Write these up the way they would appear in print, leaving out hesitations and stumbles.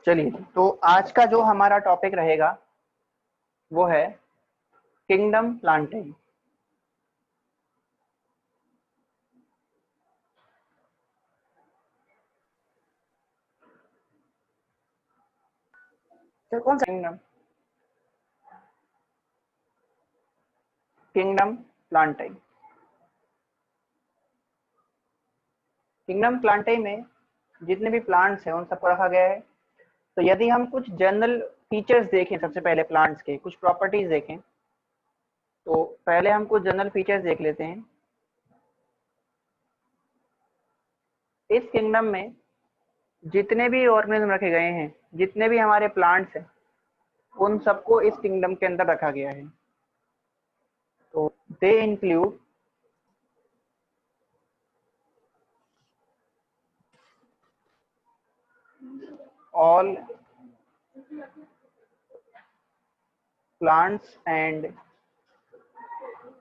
चलिए, तो आज का जो हमारा टॉपिक रहेगा वो है किंगडम प्लांटिंग। तो कौन सा किंगडम प्लांटिंग। किंगडम प्लांटिंग में जितने भी प्लांट्स हैं उन सबको रखा गया है। तो यदि हम कुछ जनरल फीचर्स देखें, सबसे पहले प्लांट्स के कुछ प्रॉपर्टीज देखें, तो पहले हम कुछ जनरल फीचर्स देख लेते हैं। इस किंगडम में जितने भी ऑर्गेनिज्म रखे गए हैं, जितने भी हमारे प्लांट्स हैं, उन सबको इस किंगडम के अंदर रखा गया है। तो they include all plants and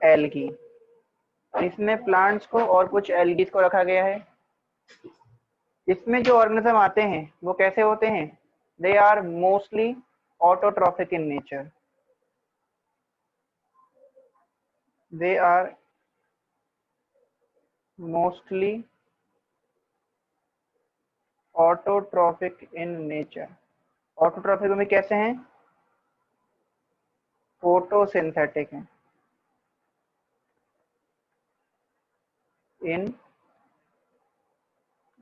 algae। इसमें प्लांट्स को और कुछ एल्गीज को रखा गया है। इसमें जो ऑर्गेनिज्म आते हैं वो कैसे होते हैं? They are mostly autotrophic in nature. They are mostly autotrophic in nature. Autotrophic में कैसे हैं? फोटोसिंथेटिक हैं in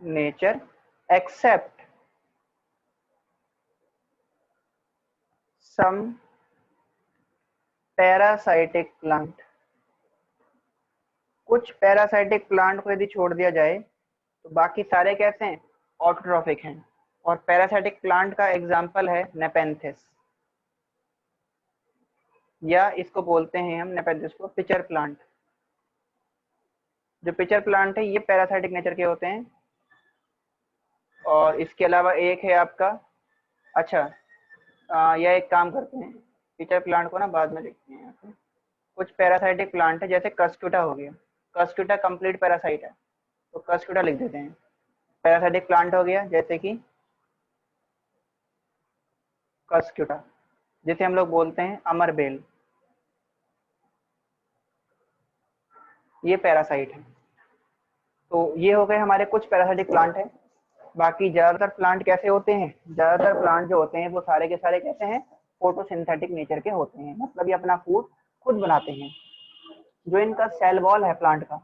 nature except some parasitic plant. कुछ पैरासाइटिक प्लांट को यदि छोड़ दिया जाए तो बाकी सारे कैसे हैं? ऑटोट्रॉफिक हैं। और पैरासाइटिक प्लांट का एग्जांपल है नेपेंथिस, या इसको बोलते हैं हम नेपेंथिस को पिचर प्लांट। जो पिचर प्लांट है ये पैरासाइटिक नेचर के होते हैं। और इसके अलावा एक है आपका, अच्छा यह एक काम करते हैं, पिचर प्लांट को ना बाद में देखते हैं। यहाँ पे कुछ पैरासाइटिक प्लांट है, जैसे कस्क्यूटा हो गया। कस्क्यूटा कंप्लीट पैरासाइट है, तो कस्क्यूटा लिख देते हैं। पैरासाइटिक प्लांट हो गया जैसे कि कस्क्यूटा, जिसे हम लोग बोलते हैं अमरबेल, ये पैरासाइट है। तो ये हो गए हमारे कुछ पैरासाइटिक प्लांट है। बाकी ज्यादातर प्लांट कैसे होते हैं? ज्यादातर प्लांट जो होते हैं वो सारे के सारे कैसे हैं? फोटोसिंथेटिक नेचर के होते हैं, मतलब ये अपना फूड खुद बनाते हैं। जो इनका सेल वॉल है प्लांट का,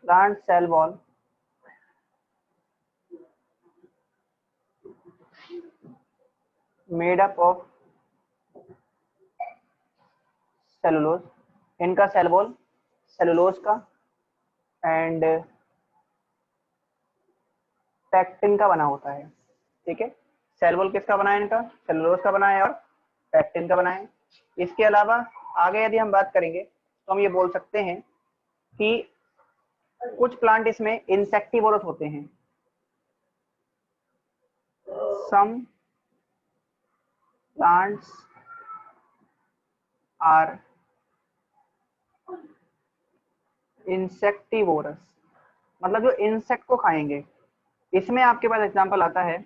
plant cell wall made up of cellulose. इनका सेल वॉल सेलुलोज का एंड पैक्टिन का बना होता है। ठीक है, सेल वॉल किसका बना है? इनका सेलुलोज का बना है और पैक्टिन का बना है। इसके अलावा आगे यदि हम बात करेंगे तो हम ये बोल सकते हैं कि कुछ प्लांट इसमें इंसेक्टिवोरस होते हैं। सम प्लांट्स आर इंसेक्टिवोरस, मतलब जो इंसेक्ट को खाएंगे। इसमें आपके पास एग्जांपल आता है,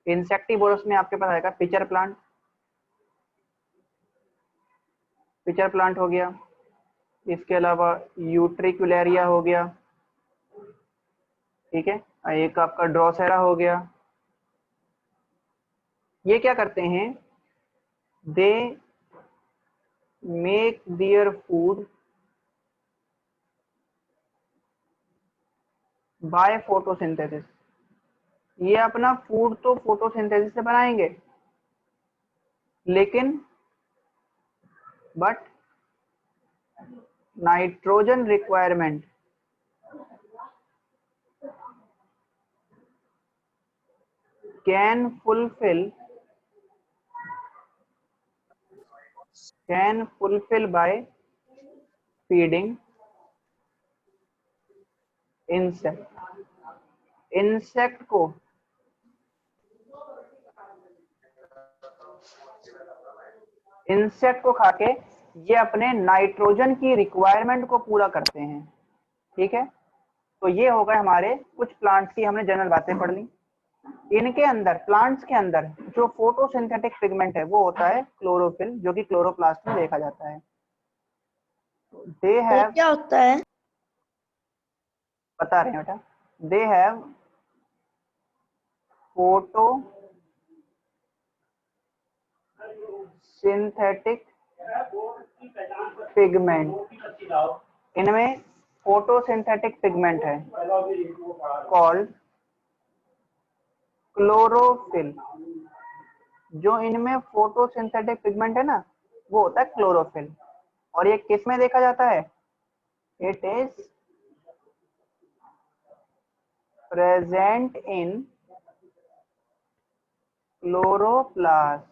इंसेक्टिवोरस में आपके पास आएगा पिचर प्लांट। पिचर प्लांट हो गया, इसके अलावा यूट्रिकुलेरिया हो गया, ठीक है, एक आपका ड्रोसेरा हो गया। ये क्या करते हैं? They make their food by photosynthesis. ये अपना फूड तो फोटोसिंथेसिस से बनाएंगे, लेकिन but nitrogen requirement can fulfill by feeding insect। Insect को खाके ये अपने नाइट्रोजन की रिक्वायरमेंट को पूरा करते हैं। ठीक है, तो ये हो गए हमारे कुछ प्लांट्स की हमने जनरल बातें पढ़ ली। इनके अंदर, प्लांट्स के अंदर जो फोटोसिंथेटिक पिगमेंट है वो होता है क्लोरोफिल, जो कि क्लोरोप्लास्ट में देखा जाता है। दे हैव, क्या होता है? बता रहे हैं बेटा, they have photo synthetic pigment, इनमें फोटोसिंथेटिक पिगमेंट है कॉल्ड क्लोरोफिल। जो इनमें फोटोसिंथेटिक पिगमेंट है ना, वो होता है क्लोरोफिल। और ये किस में देखा जाता है? It is present in chloroplast.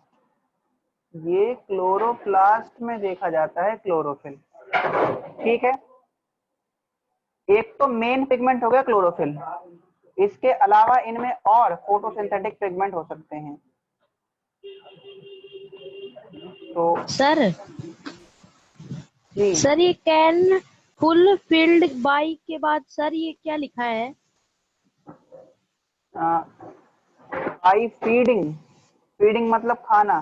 ये क्लोरोप्लास्ट में देखा जाता है क्लोरोफिल। ठीक है, एक तो मेन पिगमेंट हो गया क्लोरोफिल, इसके अलावा इनमें और फोटोसिंथेटिक पिगमेंट हो सकते हैं। तो सर जी, सर ये कैन फुल फील्ड बाई के बाद सर ये क्या लिखा है? आई फीडिंग, फीडिंग मतलब खाना,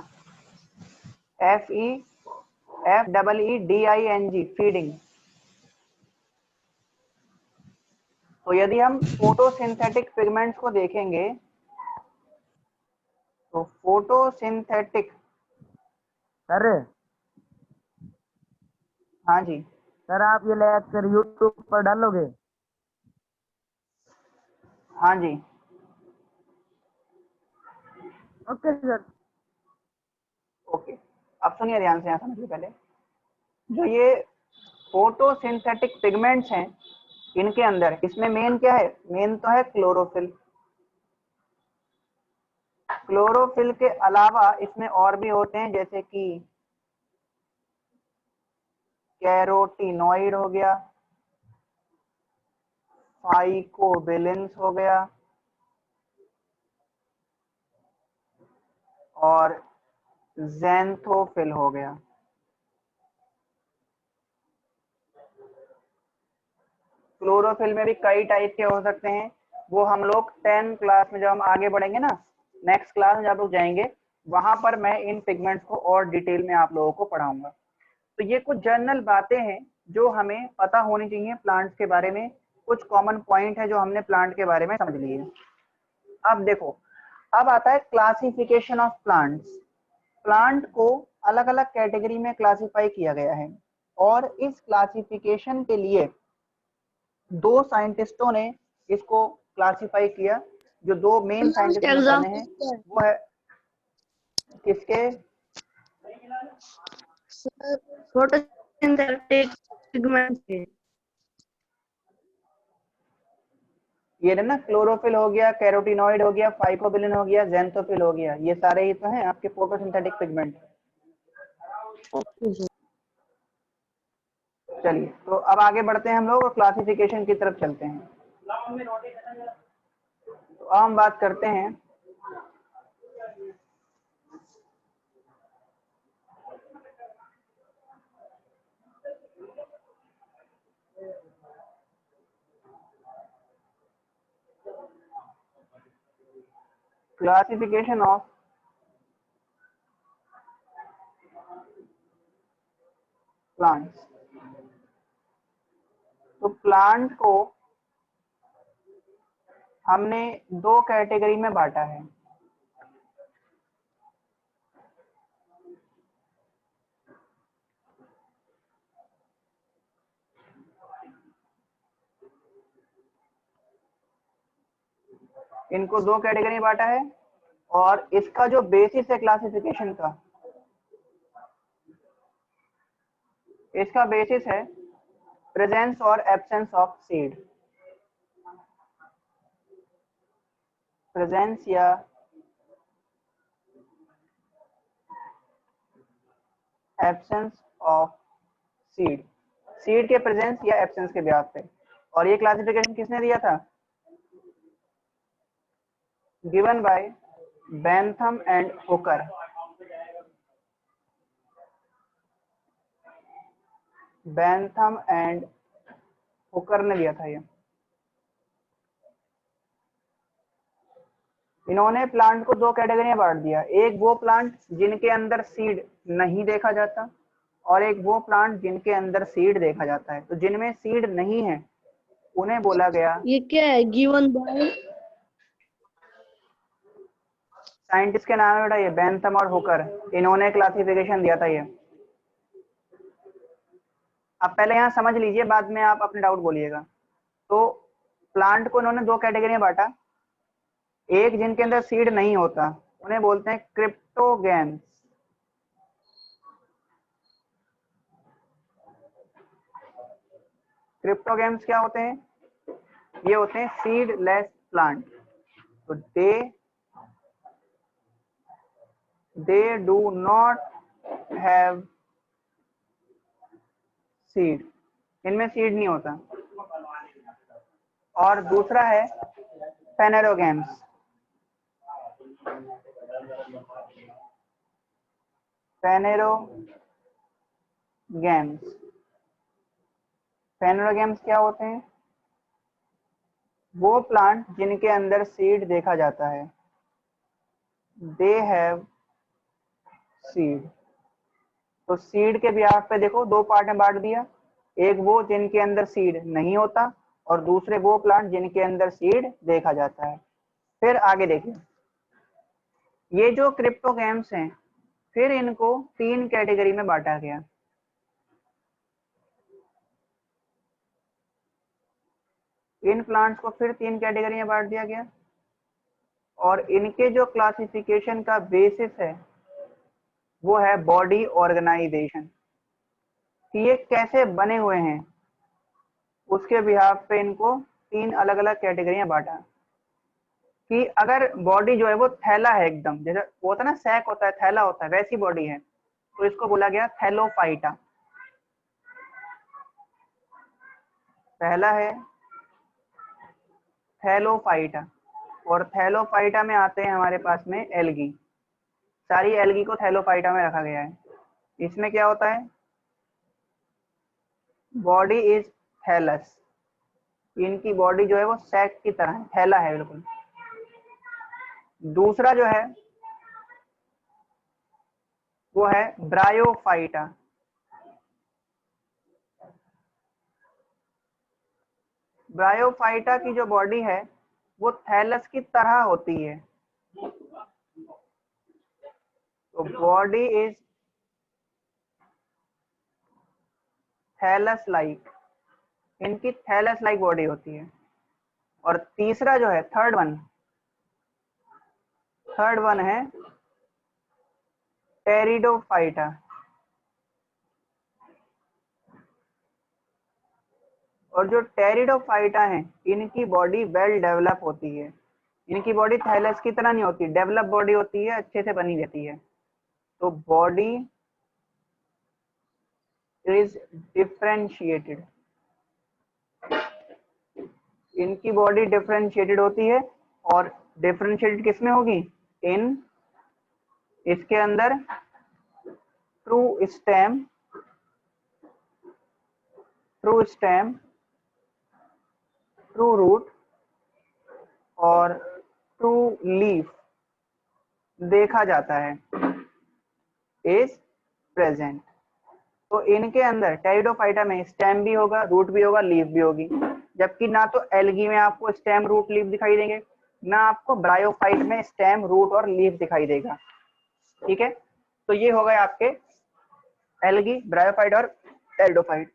FEEDING, फीडिंग। तो यदि हम फोटोसिंथेटिक पिगमेंट्स को देखेंगे तो फोटोसिंथेटिक, सर हाँ जी, सर आप ये लेक्चर यूट्यूब पर डालोगे? हाँ जी, ओके सर। ओके। अब सुनिए ध्यान से, यहाँ समझिए पहले। जो ये फोटोसिंथेटिक पिगमेंट्स हैं, इनके अंदर, इसमें मेन क्या है? मेन तो है क्लोरोफिल। क्लोरोफिल के अलावा इसमें और भी होते हैं, जैसे कि कैरोटीनॉइड हो गया, फाइकोबिलेंस हो गया, और ज़ैंथोफिल हो गया। क्लोरोफिल में भी कई टाइप के हो सकते हैं, वो हम लोग 10 क्लास में जब हम आगे बढ़ेंगे ना, नेक्स्ट क्लास में जब लोग जाएंगे, वहां पर मैं इन पिगमेंट्स को और डिटेल में आप लोगों को पढ़ाऊंगा। तो ये कुछ जनरल बातें हैं जो हमें पता होनी चाहिए प्लांट्स के बारे में। कुछ कॉमन पॉइंट है जो हमने प्लांट के बारे में समझ लिए। अब देखो, अब आता है क्लासिफिकेशन ऑफ प्लांट्स। प्लांट को अलग अलग कैटेगरी में क्लासिफाई किया गया है, और इस क्लासिफिकेशन के लिए दो साइंटिस्टों ने इसको क्लासिफाई किया। जो दो मेन साइंटिस्ट हमें पढ़ने हैं वो है किसके? Photosynthetic pigment. ये ना, क्लोरोफिल हो गया, कैरोटीनॉइड हो गया, फाइकोबिलिन हो गया, ज़ैंथोफिल हो गया, ये सारे ही तो हैं आपके फोटोसिंथेटिक पिगमेंट। चलिए, तो अब आगे बढ़ते हैं हम लोग और क्लासिफिकेशन की तरफ चलते हैं। तो अब हम बात करते हैं क्लासिफिकेशन ऑफ प्लांट्स। तो प्लांट को हमने दो कैटेगरी में बांटा है। इनको दो कैटेगरी में बांटा है, और इसका जो बेसिस है क्लासिफिकेशन का, इसका बेसिस है प्रेजेंस और एब्सेंस ऑफ सीड। प्रेजेंस या एब्सेंस ऑफ सीड, सीड के प्रेजेंस या एब्सेंस के ब्याज पे। और ये क्लासिफिकेशन किसने दिया था? Given by Bentham and Hooker. Bentham and Hooker ने दिया था ये। इन्होंने प्लांट को दो कैटेगरी में बांट दिया, एक वो प्लांट जिनके अंदर सीड नहीं देखा जाता और एक वो प्लांट जिनके अंदर सीड देखा जाता है। तो जिनमें सीड नहीं है उन्हें बोला गया, ये क्या है गिवन बाय? साइंटिस्ट के नाम है बेटा ये बेंथम और हुकर, इन्होंने क्लासिफिकेशन दिया था ये। अब पहले यहाँ समझ लीजिए, बाद में आप अपने डाउट बोलिएगा। तो प्लांट को इन्होंने दो कैटेगरी में बांटा, एक जिनके अंदर सीड नहीं होता उन्हें बोलते हैं क्रिप्टोगेम्स, क्रिप्टोगेम्स क्या होते हैं, ये होते हैं सीडलेस प्लांट। तो they do not have seed, इनमें सीड नहीं होता। और दूसरा है फेनेरोगेम्स, फेनेरोगेम्स, फेनेरोगेम्स क्या होते हैं, वो प्लांट जिनके अंदर सीड देखा जाता है, दे हैव सीड। तो सीड के ब्याह पे देखो दो पार्ट में बांट दिया, एक वो जिनके अंदर सीड नहीं होता और दूसरे वो प्लांट जिनके अंदर सीड देखा जाता है। फिर आगे देखिए, ये जो क्रिप्टोगेम्स हैं फिर इनको तीन कैटेगरी में बांटा गया। इन प्लांट्स को फिर तीन कैटेगरी में बांट दिया गया और इनके जो क्लासिफिकेशन का बेसिस है वो है बॉडी ऑर्गेनाइजेशन, कि ये कैसे बने हुए हैं उसके बिहाफ पे इनको तीन अलग अलग कैटेगरी में बांटा। कि अगर बॉडी जो है वो थैला है, एकदम जैसे वो होता है ना सैक होता है, थैला होता है, वैसी बॉडी है, तो इसको बोला गया थैलोफाइटा। पहला है थैलोफाइटा, और थैलोफाइटा में आते हैं हमारे पास में एल्गी, सारी एल्गी को थैलोफाइटा में रखा गया है। इसमें क्या होता है, बॉडी इज थैलस, इनकी बॉडी जो है वो सैक की तरह है, थैला है बिल्कुल। दूसरा जो है वो है ब्रायोफाइटा, ब्रायोफाइटा की जो बॉडी है वो थैलस की तरह होती है। तो बॉडी इज थैलस लाइक, इनकी थैलस लाइक बॉडी होती है। और तीसरा जो है थर्ड वन है टेरिडोफाइटा। और जो टेरिडोफाइटा हैं इनकी बॉडी वेल डेवलप होती है, इनकी बॉडी थैलस की तरह नहीं होती, डेवलप बॉडी होती है, अच्छे से बनी रहती है। तो बॉडी इज डिफरेंशिएटेड, इनकी बॉडी डिफरेंशिएटेड होती है। और डिफरेंशिएटेड किसमें होगी, इन इसके अंदर ट्रू स्टेम, ट्रू रूट और ट्रू लीफ देखा जाता है, इज प्रेजेंट। तो इनके अंदर टेरिडोफाइटा में स्टेम भी होगा, रूट भी होगा, लीफ भी होगी। जबकि ना तो एल्गी में आपको स्टेम, रूट, लीफ दिखाई देंगे, ना आपको ब्रायोफाइट में स्टेम, रूट और लीफ दिखाई देगा। ठीक है, तो ये हो गए आपके एल्गी, ब्रायोफाइट और टेरिडोफाइट।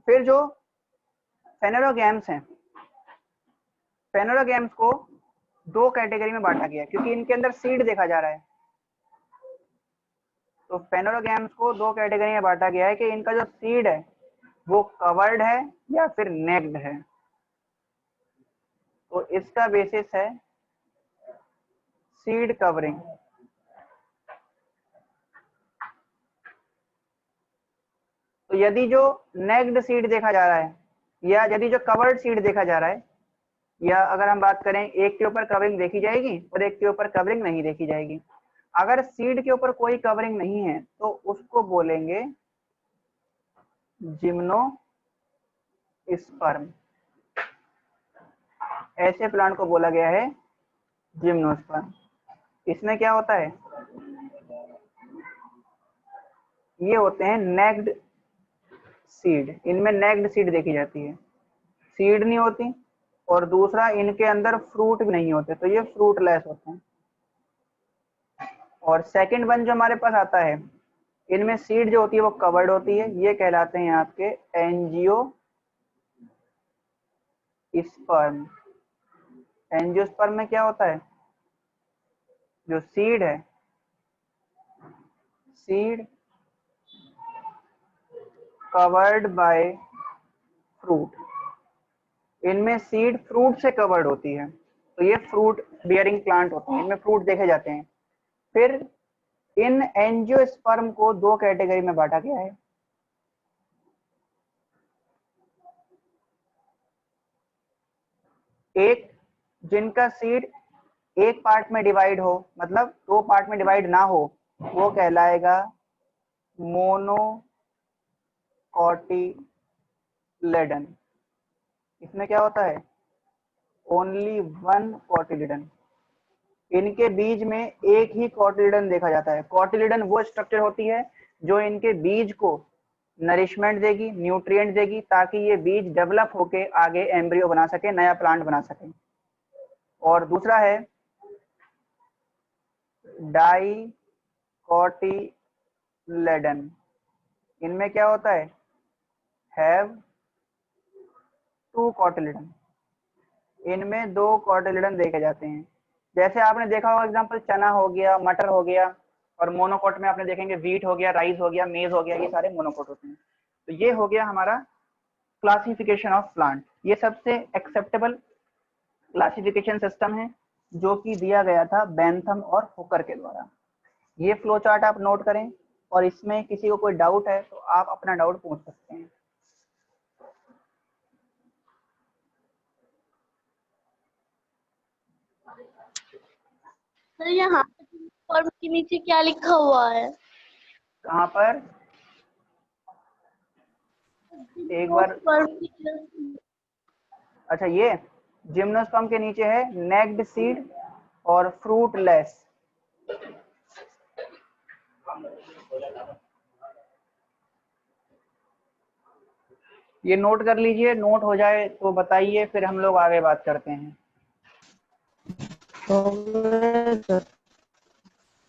फिर जो फेनेरोगेम्स हैं, फेनेरोगेम्स को दो कैटेगरी में बांटा गया क्योंकि इनके अंदर सीड देखा जा रहा है। तो फेनेरोगेम्स को दो कैटेगरी में बांटा गया है कि इनका जो सीड है वो कवर्ड है या फिर नेक्ड है। तो इसका बेसिस है सीड कवरिंग। तो यदि जो नेक्ड सीड देखा जा रहा है या यदि जो कवर्ड सीड देखा जा रहा है, या अगर हम बात करें एक के ऊपर कवरिंग देखी जाएगी और एक के ऊपर कवरिंग नहीं देखी जाएगी। अगर सीड के ऊपर कोई कवरिंग नहीं है तो उसको बोलेंगे जिम्नोस्पर्म। ऐसे प्लांट को बोला गया है जिम्नोस्पर्म। इसमें क्या होता है, ये होते हैं नेक्ड सीड, इनमें नेक्ड सीड देखी जाती है, सीड नहीं होती, और दूसरा इनके अंदर फ्रूट भी नहीं होते, तो ये फ्रूटलेस होते हैं। और सेकंड वन जो हमारे पास आता है, इनमें सीड जो होती है वो कवर्ड होती है, ये कहलाते हैं आपके एंजियोस्पर्म। एंजियोस्पर्म में क्या होता है, जो सीड है, सीड कवर्ड बाय फ्रूट, इनमें सीड फ्रूट से कवर्ड होती है, तो ये फ्रूट बियरिंग प्लांट होते हैं, इनमें फ्रूट देखे जाते हैं। फिर इन एंजियोस्पर्म को दो कैटेगरी में बांटा गया है, एक जिनका सीड एक पार्ट में डिवाइड हो, मतलब दो पार्ट में डिवाइड ना हो, वो कहलाएगा मोनोकॉटिलेडन। इसमें क्या होता है, ओनली वन कॉटिलिडन, इनके बीज में एक ही कॉटिलिडन देखा जाता है। कॉटिलिडन वो स्ट्रक्चर होती है जो इनके बीज को नरिशमेंट देगी, न्यूट्रिएंट देगी, ताकि ये बीज डेवलप होके आगे एम्ब्रियो बना सके, नया प्लांट बना सके। और दूसरा है डाइकोटिलेडन, इनमें क्या होता है, हैव टू कॉटिलिडन, इनमें दो कॉटिलिडन देखे जाते हैं। जैसे आपने देखा होगा एग्जांपल, चना हो गया, मटर हो गया, और मोनोकोट में आपने देखेंगे व्हीट हो गया, राइस हो गया, मेज हो गया, ये सारे मोनोकोट होते हैं। तो ये हो गया हमारा क्लासिफिकेशन ऑफ प्लांट। ये सबसे एक्सेप्टेबल क्लासिफिकेशन सिस्टम है जो कि दिया गया था बेंथम और हुकर के द्वारा। ये फ्लो चार्ट आप नोट करें, और इसमें किसी को कोई डाउट है तो आप अपना डाउट पूछ सकते हैं। सर यहाँ फॉर्म के नीचे क्या लिखा हुआ है? कहाँ पर, एक बार, अच्छा ये जिम्नोस्पर्म के नीचे है नेक्ड सीड और फ्रूटलेस। ये नोट कर लीजिए, नोट हो जाए तो बताइए, फिर हम लोग आगे बात करते हैं।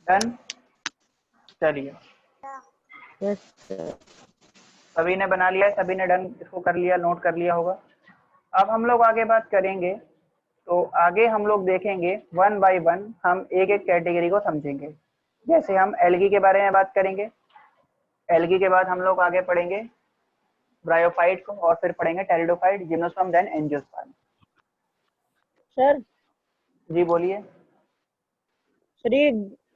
डन, चलिए सभी ने बना लिया है, सभी ने डन इसको कर लिया, नोट कर लिया होगा। अब हम लोग आगे बात करेंगे, तो आगे हम लोग देखेंगे वन बाय वन, हम एक एक कैटेगरी को समझेंगे। जैसे हम एल्गी के बारे में बात करेंगे, एल्गी के बाद हम लोग आगे पढ़ेंगे ब्रायोफाइट को, और फिर पढ़ेंगे pteridophyte, gymnosperm, then angiosperm. Sir ji बोलिए। सर ये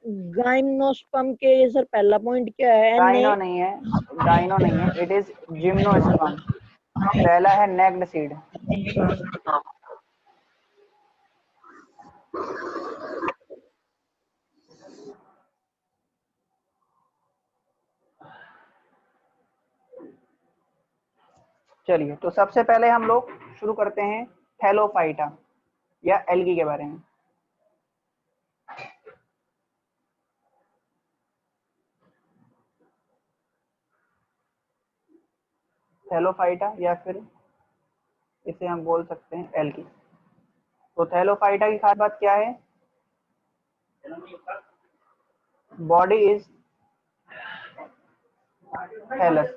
गाइम्नोस्पर्म के ये सर पहला पॉइंट क्या है? गाइनो नहीं है, गाइनो नहीं है, इट इज जिम्नोस्पर्म। पहला है नेक्ड सीड। चलिए, तो सबसे पहले हम लोग शुरू करते हैं थैलोफाइटा या एल्गी के बारे में। थैलोफाइटा या फिर इसे हम बोल सकते हैं एल्गी। तो थैलोफाइटा की खास बात क्या है, बॉडी इज थैलस,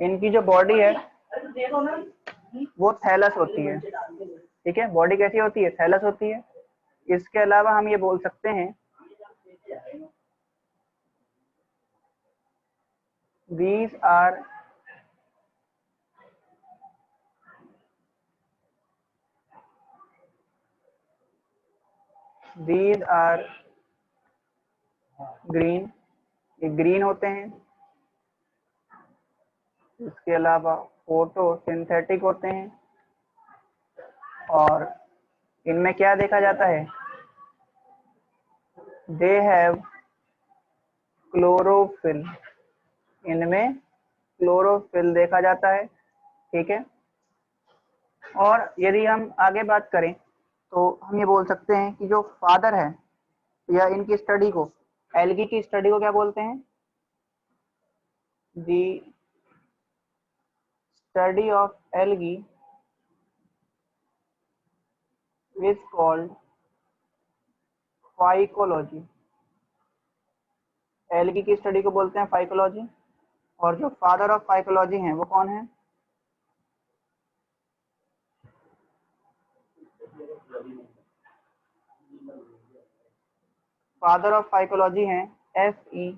इनकी जो बॉडी है वो थैलस होती है, ठीक है, बॉडी कैसी होती है, थैलस होती है। इसके अलावा हम ये बोल सकते हैं these are ग्रीन, ये ग्रीन होते हैं। इसके अलावा फोटोसिंथेटिक होते हैं, और इनमें क्या देखा जाता है, दे हैव क्लोरोफिल, इनमें क्लोरोफिल देखा जाता है, ठीक है। और यदि हम आगे बात करें तो हम ये बोल सकते हैं कि जो फादर है या इनकी स्टडी को, एल्गी की स्टडी को क्या बोलते हैं? The study of algae is called phycology. Algae की स्टडी को बोलते हैं फाइकोलॉजी। और जो फादर ऑफ फाइकोलॉजी हैं वो कौन है? फादर ऑफ फाइकोलॉजी हैं F.E.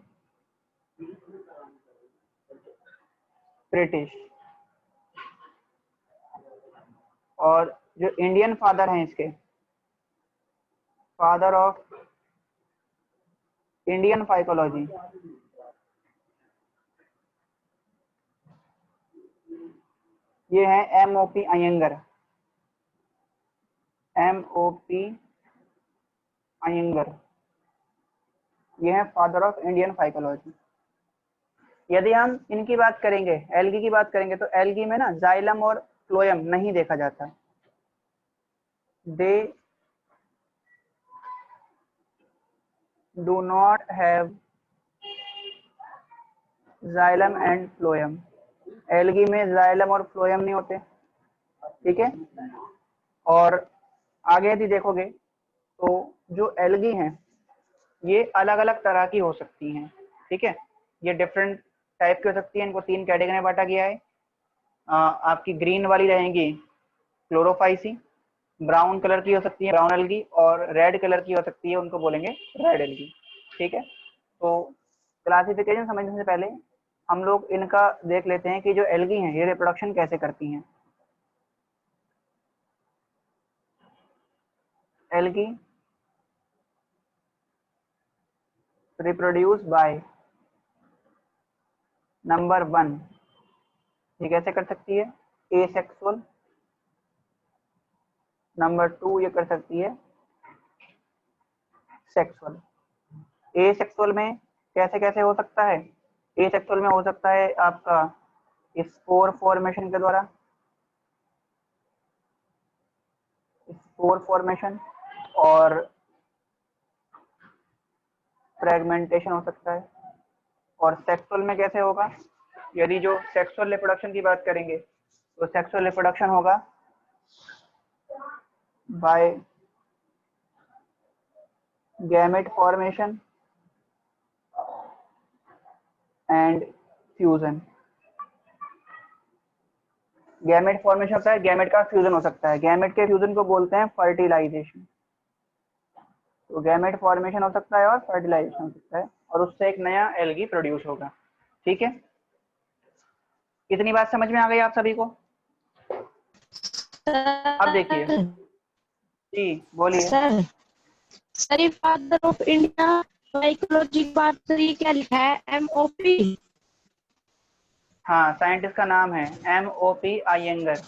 ब्रिटिश। और जो इंडियन फादर हैं इसके, फादर ऑफ इंडियन फाइकोलॉजी, ये है M.O.P. अयंगर। M.O.P. अयंगर, ये है फादर ऑफ इंडियन फाइकोलॉजी। यदि हम इनकी बात करेंगे, एल्गी की बात करेंगे, तो एल्गी में ना जाइलम और फ्लोएम नहीं देखा जाता। They do not have xylem and phloem. Algae में जाइलम और फ्लोएम नहीं होते, ठीक है। और आगे यदि देखोगे तो जो एल्गी हैं ये अलग अलग तरह की हो सकती हैं, ठीक है। ये डिफरेंट टाइप की हो सकती है। इनको 3 कैटेगरी में बांटा गया है। आपकी ग्रीन वाली रहेंगी क्लोरोफाइसी, ब्राउन कलर की हो सकती है ब्राउन एल्गी, और रेड कलर की हो सकती है, उनको बोलेंगे रेड एल्गी, ठीक है। तो क्लासिफिकेशन समझने से पहले हम लोग इनका देख लेते हैं कि जो एल्गी हैं ये रिप्रोडक्शन कैसे करती हैं। एल्गी रिप्रोड्यूस बाय नंबर 1, ये कैसे कर सकती है? एसेक्सुअल। नंबर 2 ये कर सकती है सेक्सुअल। एसेक्सुअल में कैसे कैसे हो सकता है? एसेक्सुअल में हो सकता है आपका स्पोर फॉर्मेशन के द्वारा, स्पोर फॉर्मेशन, और फ्रेगमेंटेशन हो सकता है। और सेक्सुअल में कैसे होगा? यदि जो सेक्सुअल रिप्रोडक्शन की बात करेंगे तो सेक्सुअल रिप्रोडक्शन होगा by gamete formation and fusion. Gamete formation होता है, गैमेट का फ्यूजन हो सकता है। गैमेट के फ्यूजन को बोलते हैं फर्टिलाइजेशन। तो गैमेट फॉर्मेशन हो सकता है और फर्टिलाइजेशन हो सकता है, और उससे एक नया एल्गी प्रोड्यूस होगा, ठीक है। इतनी बात समझ में आ गई आप सभी को? अब देखिए जी, बोलिए। सर ये फादर ऑफ इंडिया साइकोलॉजी की बात करिए, क्या लिखा है? MOP। हाँ, साइंटिस्ट का नाम है M.O.P. अयंगर।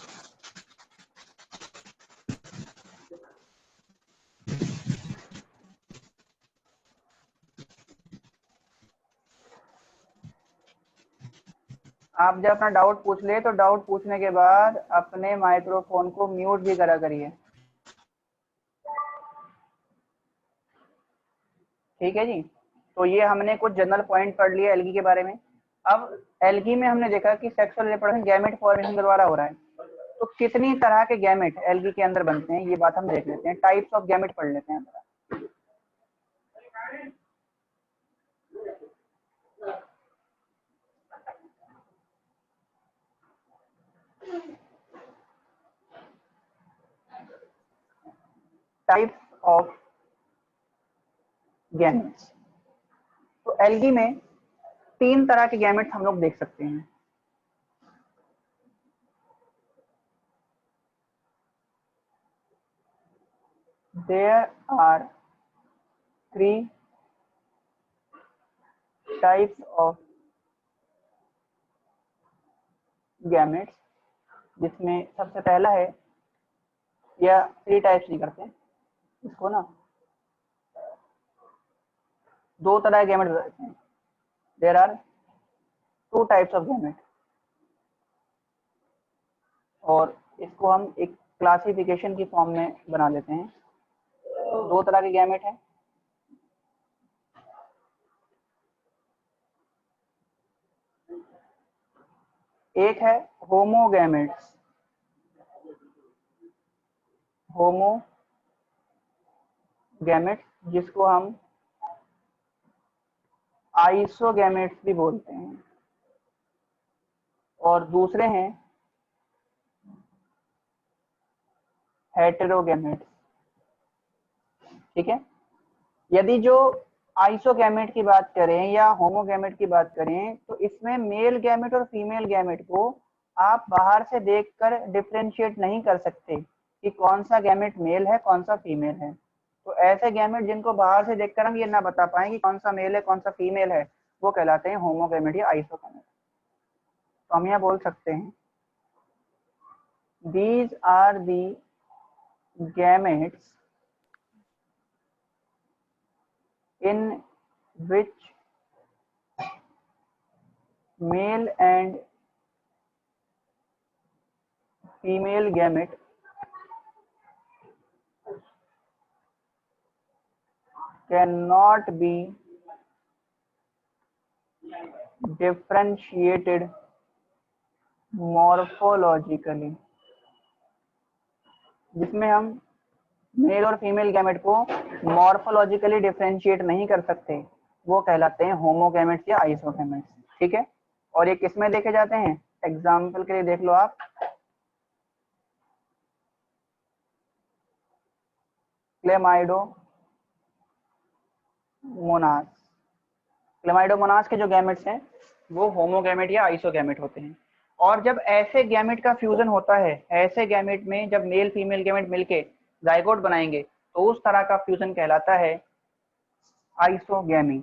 आप जब अपना डाउट पूछ ले तो डाउट पूछने के बाद अपने माइक्रोफोन को म्यूट भी करा करिए, ठीक है जी। तो ये हमने कुछ जनरल पॉइंट पढ़ लिए एल्गी के बारे में। अब एल्गी में हमने देखा कि सेक्सुअल रिप्रोडक्शन गैमेट फॉर्मेशन के द्वारा हो रहा है। तो कितनी तरह के गैमेट एल्गी के अंदर बनते हैं ये बात हम देख लेते हैं। टाइप्स ऑफ गैमेट पढ़ लेते हैं। Types of gametes. तो एल्गी में 3 तरह के गैमेट्स हम लोग देख सकते हैं। There are 3 types of gametes, जिसमें सबसे पहला है, या 3 टाइप्स नहीं करते इसको ना, 2 तरह के गैमेट्स रहते हैं। There are 2 types of gamete, और इसको हम एक क्लासिफिकेशन की फॉर्म में बना लेते हैं। दो तरह के गैमेट हैं, एक है होमोगैमेट्स, होमोगैमेट्स जिसको हम आइसोगैमेट्स भी बोलते हैं, और दूसरे हैं हेटेरोगैमेट्स। ठीक है, यदि जो आइसोगैमेट की बात करें या होमोगैमेट की बात करें तो इसमें मेल गैमेट और फीमेल गैमेट को आप बाहर से देखकर डिफरेंशिएट नहीं कर सकते कि कौन सा गैमेट मेल है कौन सा फीमेल है। तो ऐसे गैमेट जिनको बाहर से देखकर हम ये ना बता पाए कि कौन सा मेल है कौन सा फीमेल है, वो कहलाते हैं होमोगैमेट या आइसोगैमेट। तो हम यहाँ बोल सकते हैं these are the gametes in which male and female gamete cannot be differentiated morphologically, जिसमें हम मेल और फीमेल गैमेट को मॉर्फोलॉजिकली डिफरेंशिएट नहीं कर सकते, वो कहलाते हैं होमोगैमेट्स या आइसोगैमेट्स। ठीक है, और ये किसमें देखे जाते हैं, एग्जाम्पल के लिए देख लो आप, क्लेमाइडोमोनास। क्लेमाइडोमोनास के जो गैमेट्स हैं वो होमोगैमेट या आइसोगैमेट होते हैं। और जब ऐसे गैमेट का फ्यूजन होता है, ऐसे गैमेट में जब मेल फीमेल गैमेट मिलके जाइगोट बनाएंगे तो उस तरह का फ्यूजन कहलाता है isogamy.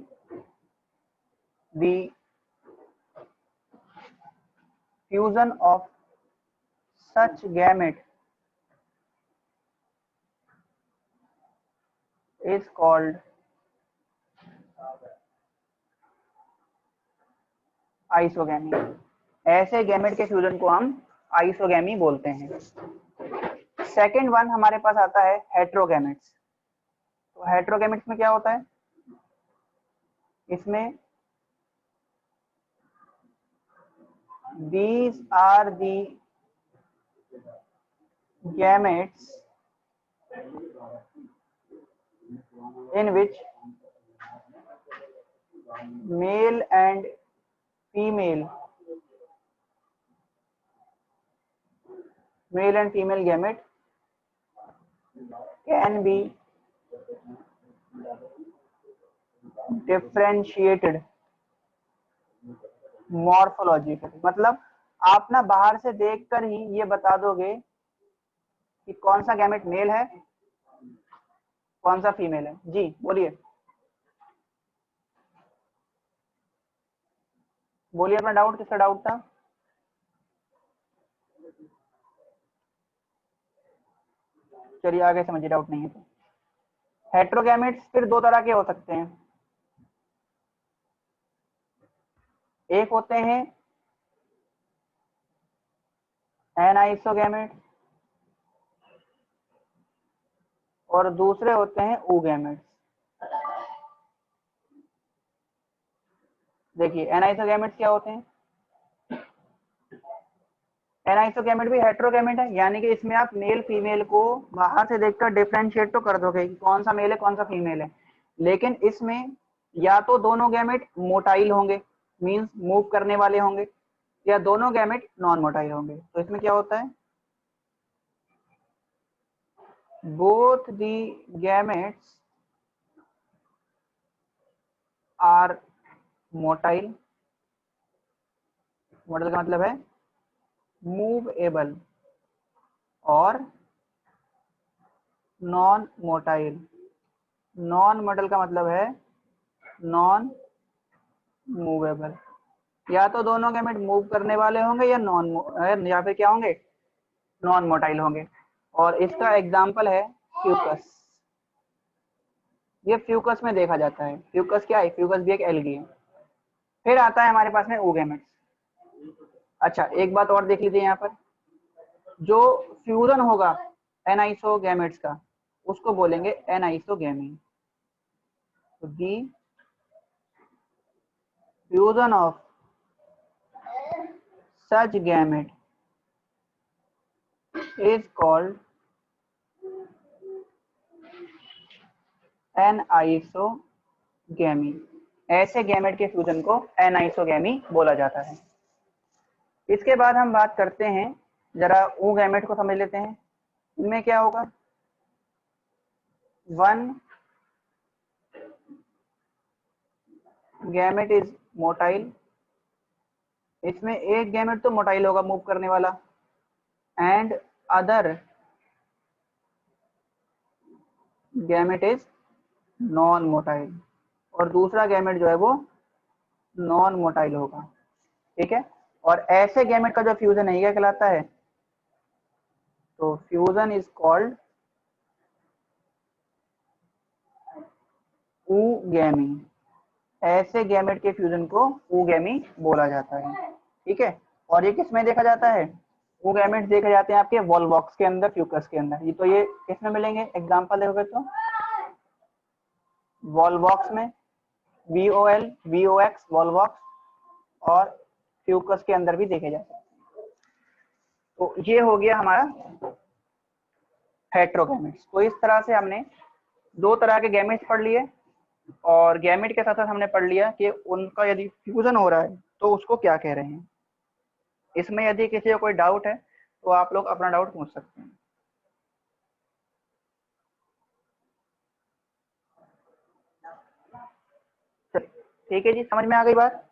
The fusion of such gamete is called isogamy. ऐसे गैमेट के फ्यूजन को हम आइसोगैमी बोलते हैं। सेकेंड वन हमारे पास आता है हेट्रोगैमेट्स। तो हेट्रोगैमेट्स में क्या होता है, इसमें these are the gametes in which male and female gamete can be differentiated morphologically। मतलब आप ना बाहर से देखकर ही ये बता दोगे कि कौन सा गैमेट मेल है कौन सा फीमेल है। जी बोलिए, बोलिए अपना डाउट, किसका डाउट था। चलिए आगे समझिए, डाउट नहीं है तो। हेट्रोगैमेट्स फिर दो तरह के हो सकते हैं, एक होते हैं एनाइसोगैमेट और दूसरे होते हैं oogametes। देखिए एनाइसोगैमेट्स क्या होते हैं, एनाइसोगैमेट भी हेट्रोगैमेट है, यानी कि इसमें आप मेल फीमेल को बाहर से देखकर डिफरेंशिएट तो कर दोगे कि कौन सा मेल है कौन सा फीमेल है, लेकिन इसमें या तो दोनों गैमेट मोटाइल होंगे, मींस मूव करने वाले होंगे, या दोनों गैमेट नॉन मोटाइल होंगे। तो इसमें क्या होता है, both the gametes are motile. Motile का मतलब है मूवेबल, और नॉन मोटाइल। नॉन मोटाइल का मतलब है नॉन मूवेबल। या तो दोनों गैमेट मूव करने वाले होंगे या फिर क्या होंगे, नॉन मोटाइल होंगे। और इसका एग्जाम्पल है फ्यूकस। ये फ्यूकस में देखा जाता है। फ्यूकस क्या है, फ्यूकस भी एक एल्गी है। फिर आता है हमारे पास में oogametes। अच्छा एक बात और देख लीजिए यहाँ पर, जो फ्यूजन होगा एनाइसोगैमेट्स का उसको बोलेंगे एनाइसोगैमी। तो the fusion of such gamete is called anisogamy. ऐसे गैमेट के फ्यूजन को एनाइसोगैमी बोला जाता है। इसके बाद हम बात करते हैं, जरा ऊ गैमेट को समझ लेते हैं। इनमें क्या होगा, वन गैमेट इज मोटाइल, इसमें एक गैमेट तो मोटाइल होगा, मूव करने वाला, and other gamete is non motile, और दूसरा गैमेट जो है वो नॉन मोटाइल होगा। ठीक है, और ऐसे गैमेट का जो फ्यूजन है क्या कहलाता है, तो फ्यूजन इज कॉल्ड ऊगैमी। ऐसे गैमेट के फ्यूजन को ऊगैमी बोला जाता है। ठीक है, और ये किसमें देखा जाता है, ऊगैमेट देखे जाते हैं आपके वॉल्वॉक्स के अंदर, फ्यूकस के अंदर। ये तो ये किसमें मिलेंगे, एग्जांपल देखोगे तो वॉल्वॉक्स में, VOL VOX वॉल्वॉक्स, और फ्यूकस के अंदर भी देखे जाते हैं। तो ये हो गया हमारा हेट्रोगैमेट्स। तो इस तरह से हमने दो तरह के गैमेट्स पढ़ लिए, और गैमेट के साथ साथ हमने पढ़ लिया कि उनका यदि फ्यूजन हो रहा है तो उसको क्या कह रहे हैं। इसमें यदि किसी को कोई डाउट है तो आप लोग अपना डाउट पूछ सकते हैं। ठीक है जी, समझ में आ गई बात।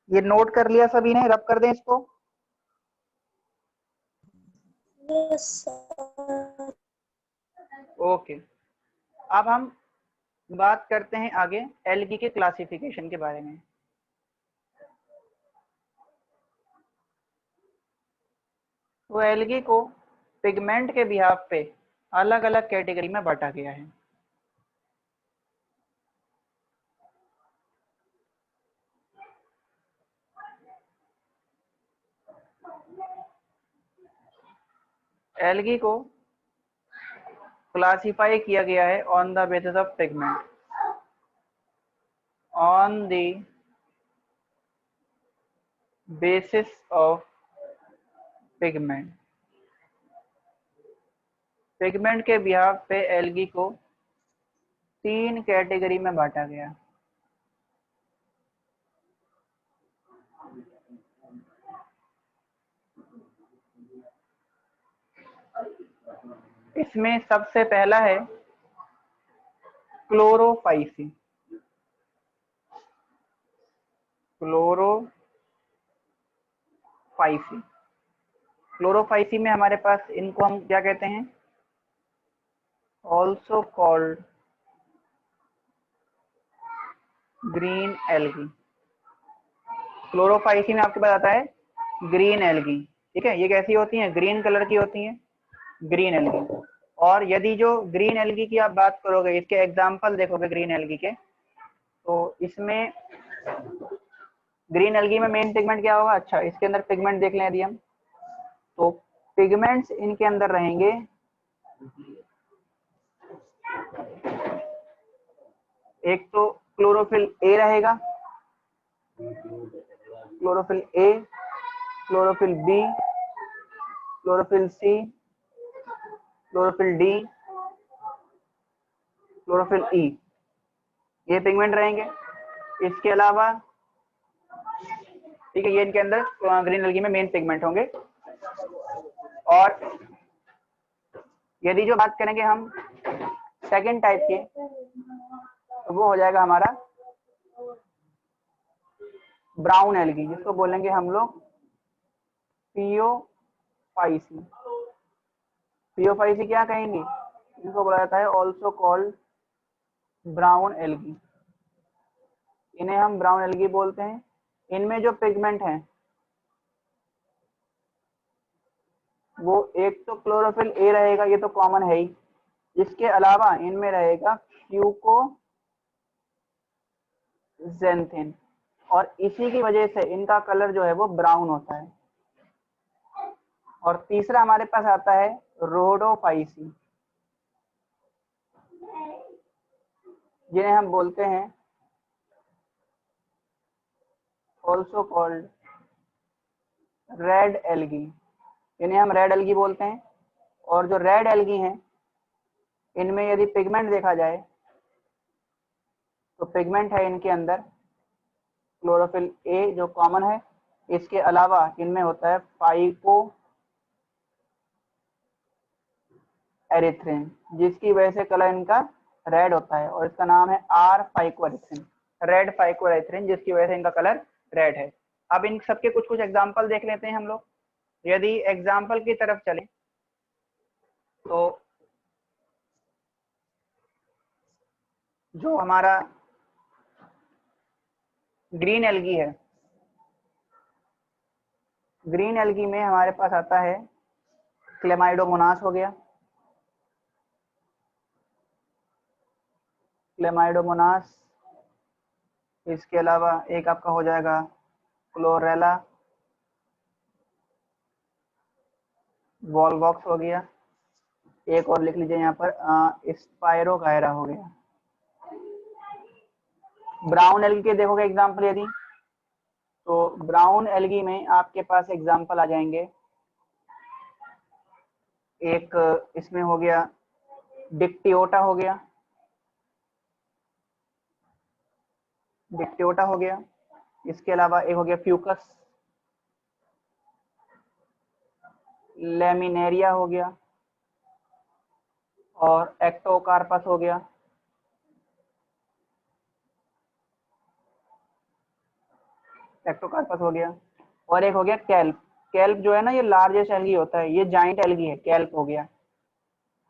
ये नोट कर लिया सभी ने, रब कर दें इसको। Yes sir. ओके, अब हम बात करते हैं आगे एल्गी के क्लासिफिकेशन के बारे में। तो एल्गी को पिगमेंट के बिहाफ पे अलग अलग कैटेगरी में बांटा गया है। एल्गी को क्लासिफाई किया गया है on the basis of pigment, on the basis of pigment. Pigment के बिहाफ पे एल्गी को 3 कैटेगरी में बांटा गया। इसमें सबसे पहला है क्लोरोफाइसी। क्लोरोफाइसी क्लोरोफाइसी में हमारे पास इनको हम क्या कहते हैं, also called green algae. Chlorophyceae में आपके पास आता है ग्रीन एल्गी। ठीक है, ये कैसी होती है, ग्रीन कलर की होती है, ग्रीन एल्गी। और यदि जो ग्रीन एल्गी की आप बात करोगे, इसके एग्जाम्पल देखोगे ग्रीन एल्गी के, तो इसमें ग्रीन एल्गी में मेन पिगमेंट क्या होगा, अच्छा इसके अंदर पिगमेंट देख लें यदि हम, तो पिगमेंट्स इनके अंदर रहेंगे एक तो क्लोरोफिल ए रहेगा, chlorophyll A, chlorophyll B, chlorophyll C, chlorophyll D, chlorophyll E, ये पिगमेंट रहेंगे। इसके अलावा ठीक है, ये इनके अंदर ग्रीन एल्गी में मेन पिगमेंट होंगे। और यदि जो बात करेंगे हम सेकंड टाइप के, तो वो हो जाएगा हमारा ब्राउन एल्गी, जिसको बोलेंगे हम लोग पियोफाइसी। पियोफाइसी क्या कहेंगे, इनको बोला जाता है ऑल्सो कॉल्ड ब्राउन एल्गी। इन्हें हम ब्राउन एल्गी बोलते हैं। इनमें जो पिगमेंट हैं वो एक तो क्लोरोफिल ए रहेगा, ये तो कॉमन है ही। इसके अलावा इनमें रहेगा फ्यूकोजेंथिन, और इसी की वजह से इनका कलर जो है वो ब्राउन होता है। और तीसरा हमारे पास आता है रोडोफाइसी, जिन्हें हम बोलते हैं ऑल्सो कॉल्ड रेड एल्गी, इन्हें हम रेड एल्गी बोलते हैं। और जो रेड एल्गी हैं, इनमें यदि पिगमेंट देखा जाए तो पिगमेंट है इनके अंदर क्लोरोफिल ए जो कॉमन है, इसके अलावा इनमें होता है फाइको एरिथ्रिन, जिसकी वजह से कलर इनका रेड होता है और इसका नाम है R phycoerythrin, red phycoerythrin, जिसकी वजह से इनका कलर रेड है। अब इन सबके कुछ कुछ एग्जाम्पल देख लेते हैं हम लोग। यदि एग्जाम्पल की तरफ चलें तो जो हमारा ग्रीन एल्गी है, ग्रीन एल्गी में हमारे पास आता है क्लेमाइडोमोनास हो गया, क्लेमाइडोमोनास, इसके अलावा एक आपका हो जाएगा क्लोरेला, वॉलवॉक्स हो गया, एक और लिख लीजिए यहाँ पर स्पायरोगायरा हो गया। ब्राउन एल्गी के देखोगे एग्जाम्पल यदि, तो ब्राउन एल्गी में आपके पास एग्जाम्पल आ जाएंगे, एक इसमें हो गया डिक्टियोटा हो गया, डिक्टियोटा हो गया, इसके अलावा एक हो गया फ्यूकस, लेमिनेरिया हो गया और एक्टोकार्पस हो गया। एक्टोकार्पस हो गया और एक हो गया कैल्प। कैल्प जो है ना, ये लार्जेस्ट एल्गी होता है, ये जाइंट एल्गी है, कैल्प हो गया।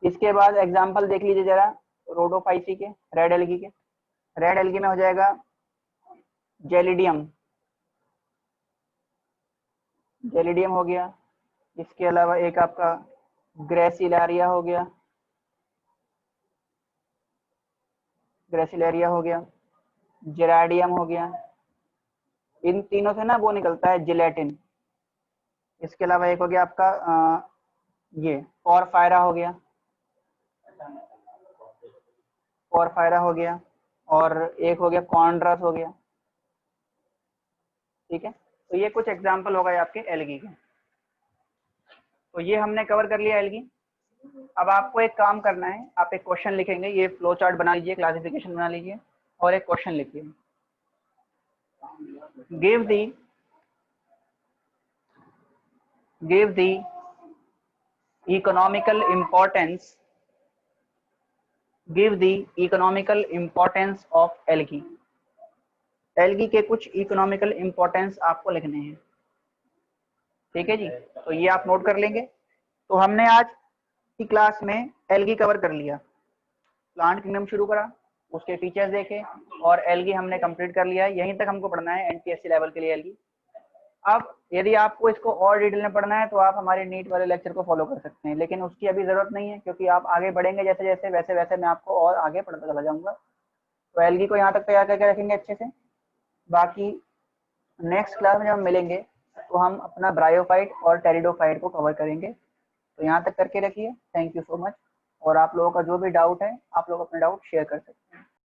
इसके बाद एग्जांपल देख लीजिए जरा रोडोफाइसी के, रेड एल्गी के। रेड एल्गी में हो जाएगा जेलिडियम, जेलिडियम हो गया, इसके अलावा एक आपका ग्रेसिलारिया हो गया, ग्रेसिलेरिया हो गया, जेराडियम हो गया, इन तीनों से ना वो निकलता है जिलेटिन। इसके अलावा एक हो गया आपका ये पोरफायरा हो गया, पोरफायरा हो गया, और एक हो गया कॉन्ड्रस हो गया। ठीक है, तो ये कुछ एग्जाम्पल हो गए आपके एल्गी के। तो ये हमने कवर कर लिया एल्गी। अब आपको एक काम करना है, आप एक क्वेश्चन लिखेंगे, ये फ्लो चार्ट बना लीजिए, क्लासिफिकेशन बना लीजिए और एक क्वेश्चन लिखिए। give the economical importance, give the economical importance of algae। Algae के कुछ इकोनॉमिकल इंपॉर्टेंस आपको लिखने हैं। ठीक है जी, तो ये आप नोट कर लेंगे। तो हमने आज की क्लास में एल्गी कवर कर लिया, प्लांट किंगडम शुरू करा, उसके फीचर्स देखे और एल्गी हमने कंप्लीट कर लिया है। यहीं तक हमको पढ़ना है एनटीएससी लेवल के लिए एल्गी। अब यदि आपको इसको और डिटेल में पढ़ना है तो आप हमारे नीट वाले लेक्चर को फॉलो कर सकते हैं, लेकिन उसकी अभी जरूरत नहीं है, क्योंकि आप आगे बढ़ेंगे जैसे जैसे वैसे वैसे मैं आपको और आगे पढ़ता चला जाऊंगा। तो एल्गी को यहाँ तक तैयार करके रखेंगे अच्छे से। बाकी नेक्स्ट क्लास में जब हम मिलेंगे तो हम अपना ब्रायोफाइट और टेरिडोफाइट को कवर करेंगे। तो यहाँ तक करके रखिए। Thank you so much. और आप लोगों का जो भी डाउट है, आप लोग अपने डाउट शेयर कर सकते हैं।